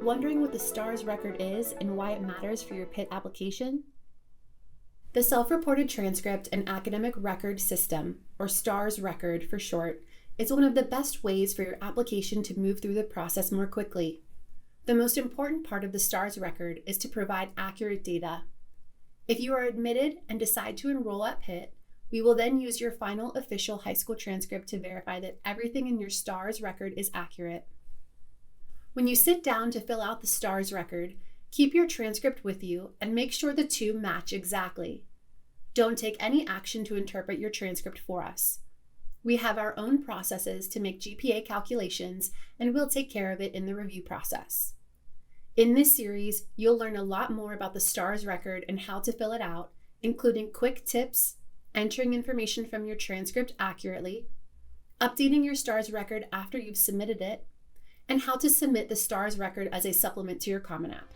Wondering what the STARS record is and why it matters for your Pitt application? The Self-Reported Transcript and Academic Record System, or STARS record for short, is one of the best ways for your application to move through the process more quickly. The most important part of the STARS record is to provide accurate data. If you are admitted and decide to enroll at Pitt, we will then use your final official high school transcript to verify that everything in your STARS record is accurate. When you sit down to fill out the STARS record, keep your transcript with you and make sure the two match exactly. Don't take any action to interpret your transcript for us. We have our own processes to make GPA calculations, and we'll take care of it in the review process. In this series, you'll learn a lot more about the STARS record and how to fill it out, including quick tips, entering information from your transcript accurately, updating your STARS record after you've submitted it, and how to submit the STARS record as a supplement to your Common App.